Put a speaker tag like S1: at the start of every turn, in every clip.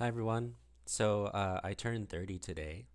S1: Hi everyone. I turned 30 today,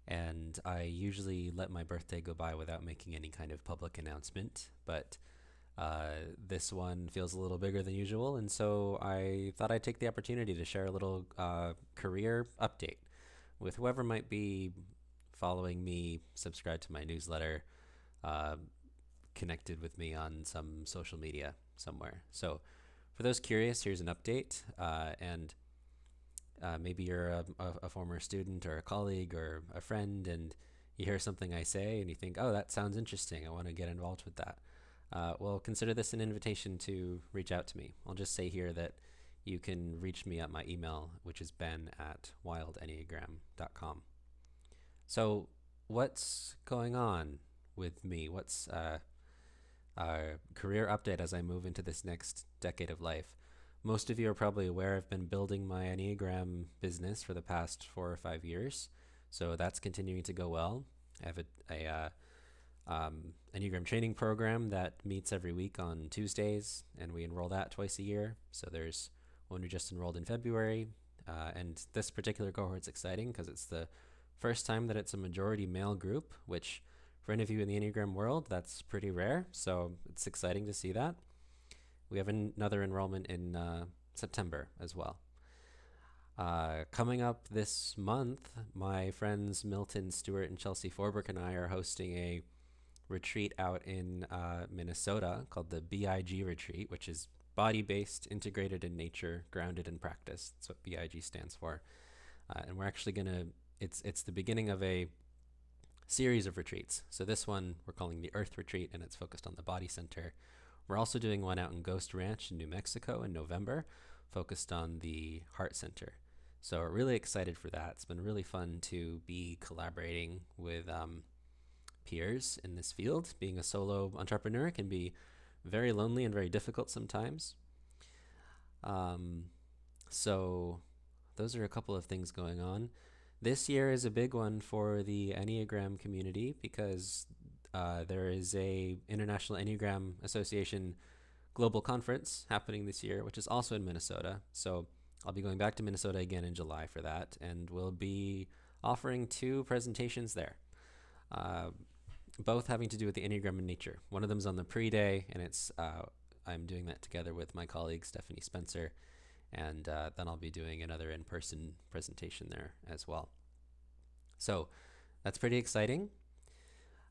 S1: and I usually let my birthday go by without making any kind of public announcement, but this one feels a little bigger than usual, and so I thought I'd take the opportunity to share a little career update with whoever might be following me, subscribed to my newsletter, uh, connected with me on some social media somewhere. So, for those curious, here's an update, and maybe you're a former student or a colleague or a friend, and you hear something I say and you think, oh, that sounds interesting. I want to get involved with that. Well, consider this an invitation to reach out to me. I'll just say here that you can reach me at my email, which is ben@wildenneagram.com. So, what's going on with me? What's career update as I move into this next decade of life? Most of you are probably aware I've been building my Enneagram business for the past 4 or 5 years. So that's continuing to go well. I have a Enneagram training program that meets every week on Tuesdays, and we enroll that twice a year. So there's one we just enrolled in February. And this particular cohort's exciting because it's the first time that it's a majority male group, which for any of you in the Enneagram world, that's pretty rare. So it's exciting to see that. We have another enrollment in September as well. Coming up this month, my friends Milton Stewart and Chelsea Forbrick and I are hosting a retreat out in Minnesota called the BIG Retreat, which is Body Based, Integrated in Nature, Grounded in Practice. That's what BIG stands for. And we're actually going to, it's the beginning of a series of retreats. So this one we're calling the Earth Retreat, and it's focused on the body center. We're also doing one out in Ghost Ranch in New Mexico in November, focused on the Heart Center. So we're really excited for that. It's been really fun to be collaborating with peers in this field. Being a solo entrepreneur can be very lonely and very difficult sometimes. Um, so those are a couple of things going on. This year is a big one for the Enneagram community because there is a International Enneagram Association global conference happening this year, which is also in Minnesota. So I'll be going back to Minnesota again in July for that, and we'll be offering two presentations there, uh, both having to do with the Enneagram in nature. One of them's on the pre-day, and I'm doing that together with my colleague Stephanie Spencer, and then I'll be doing another in-person presentation there as well. So that's pretty exciting.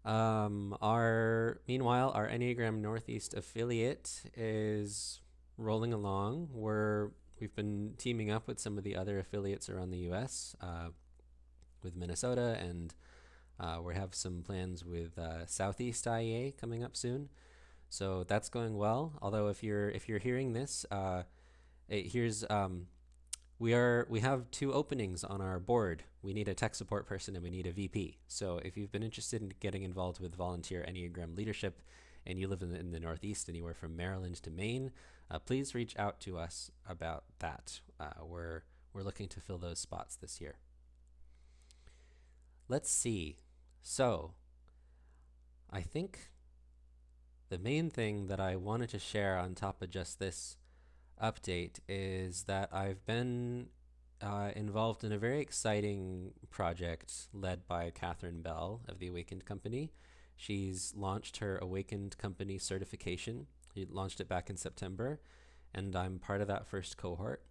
S1: Meanwhile, our Enneagram Northeast affiliate is rolling along. We've been teaming up with some of the other affiliates around the U.S. With Minnesota, and we have some plans with Southeast IEA coming up soon. So that's going well. Although if you're hearing this, here's we have two openings on our board. We need a tech support person and we need a VP. So if you've been interested in getting involved with volunteer Enneagram leadership and you live in the Northeast, anywhere from Maryland to Maine, please reach out to us about that. We're looking to fill those spots this year. Let's see. So I think the main thing that I wanted to share on top of just this update is that I've been involved in a very exciting project led by Catherine Bell of the Awakened Company. She's launched her Awakened Company certification. She launched it back in September, and I'm part of that first cohort.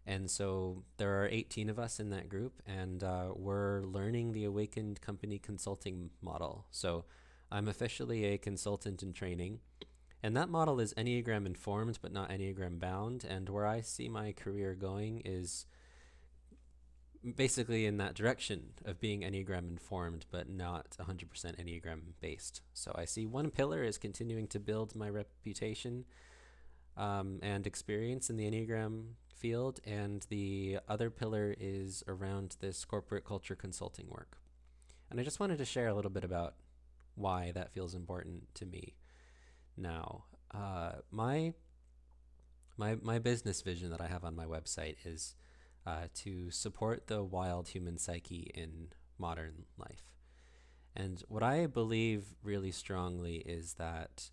S1: And so there are 18 of us in that group, and we're learning the Awakened Company consulting model. So I'm officially a consultant in training. And that model is Enneagram informed, but not Enneagram bound. And where I see my career going is basically in that direction of being Enneagram informed, but not 100% Enneagram based. So I see one pillar is continuing to build my reputation and experience in the Enneagram field, and the other pillar is around this corporate culture consulting work. And I just wanted to share a little bit about why that feels important to me now. My business vision that I have on my website is to support the wild human psyche in modern life. And what I believe really strongly is that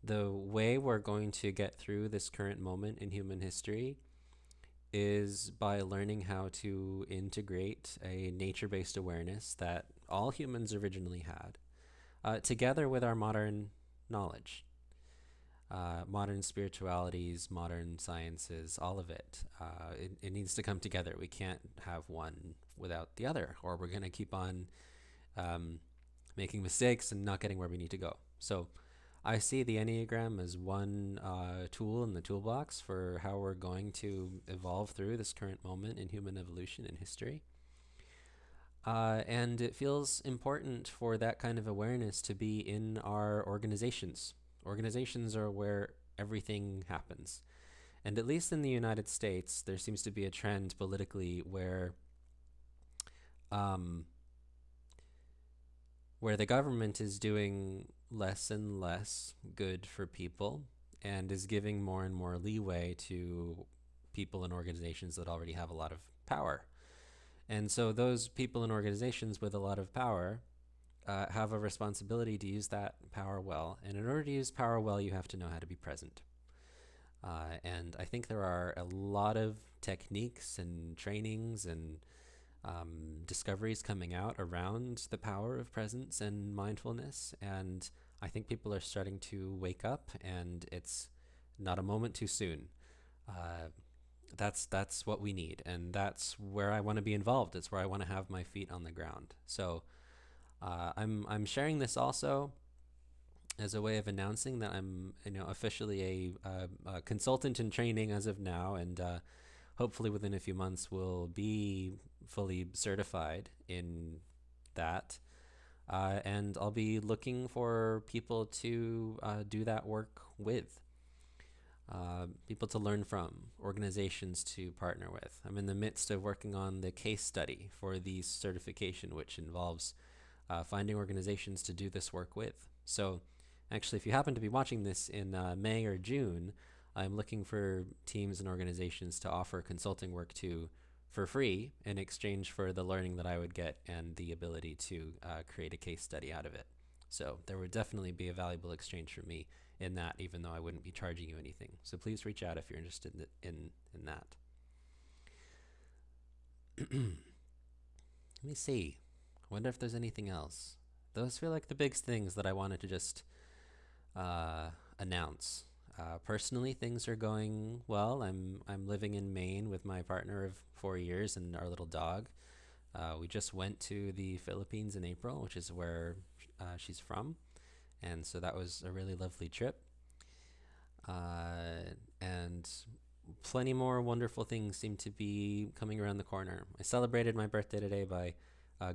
S1: the way we're going to get through this current moment in human history is by learning how to integrate a nature based awareness that all humans originally had together with our modern knowledge. Modern spiritualities, modern sciences, all of it. It needs to come together. We can't have one without the other, or we're going to keep on um, making mistakes and not getting where we need to go. So I see the Enneagram as one tool in the toolbox for how we're going to evolve through this current moment in human evolution and history. And it feels important for that kind of awareness to be in our organizations. Organizations are where everything happens. And at least in the United States, there seems to be a trend politically um, where the government is doing less and less good for people and is giving more and more leeway to people and organizations that already have a lot of power. And so those people and organizations with a lot of power have a responsibility to use that power well. And in order to use power well, you have to know how to be present. And I think there are a lot of techniques and trainings and discoveries coming out around the power of presence and mindfulness. And I think people are starting to wake up, and it's not a moment too soon. Uh, that's what we need, and that's where I want to be involved. It's where I want to have my feet on the ground. So I'm sharing this also as a way of announcing that I'm officially a consultant in training as of now, and hopefully within a few months will be fully certified in that. And I'll be looking for people to do that work with, people to learn from, organizations to partner with. I'm in the midst of working on the case study for the certification, which involves finding organizations to do this work with. So actually, if you happen to be watching this in May or June, I'm looking for teams and organizations to offer consulting work to for free in exchange for the learning that I would get and the ability to create a case study out of it. So there would definitely be a valuable exchange for me in that, even though I wouldn't be charging you anything. So please reach out if you're interested in that. Let me see. I wonder if there's anything else. Those feel like the big things that I wanted to just announce. Personally, things are going well. I'm living in Maine with my partner of 4 years and our little dog. We just went to the Philippines in April, which is where she's from, and so that was a really lovely trip. And plenty more wonderful things seem to be coming around the corner. I celebrated my birthday today by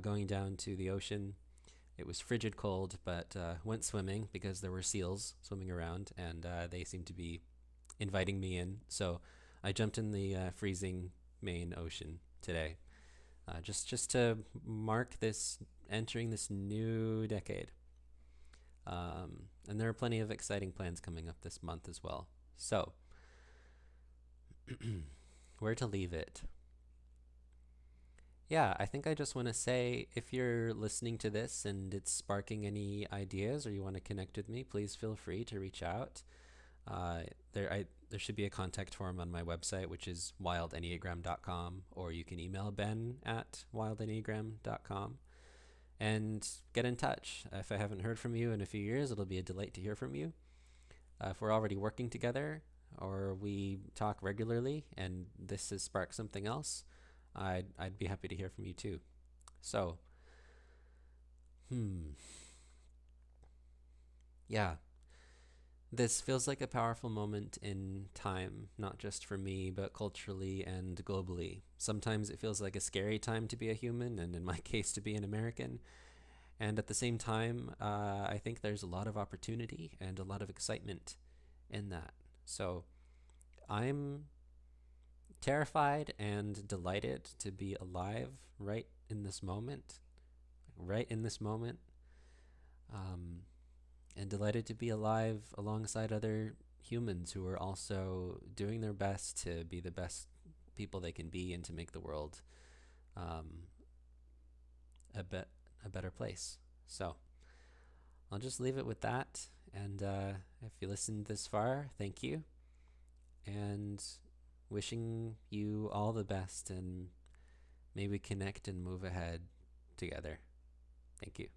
S1: going down to the ocean. It was frigid cold, but went swimming because there were seals swimming around, and they seemed to be inviting me in. So I jumped in the freezing Maine Ocean today, just to mark this entering this new decade. And there are plenty of exciting plans coming up this month as well. So, where to leave it? Yeah, I think I just want to say, if you're listening to this and it's sparking any ideas or you want to connect with me, please feel free to reach out. Uh, there should be a contact form on my website, which is wildenneagram.com, or you can email Ben at wildenneagram.com and get in touch. If I haven't heard from you in a few years, it'll be a delight to hear from you. If we're already working together or we talk regularly and this has sparked something else, I'd be happy to hear from you too. So, yeah, this feels like a powerful moment in time, not just for me, but culturally and globally. Sometimes it feels like a scary time to be a human, and in my case, to be an American. And at the same time, I think there's a lot of opportunity and a lot of excitement in that. So I'm terrified and delighted to be alive right in this moment, right in this moment, um, and delighted to be alive alongside other humans who are also doing their best to be the best people they can be and to make the world um, a better place. So I'll just leave it with that. And if you listened this far, thank you. And wishing you all the best, and may we connect and move ahead together. Thank you.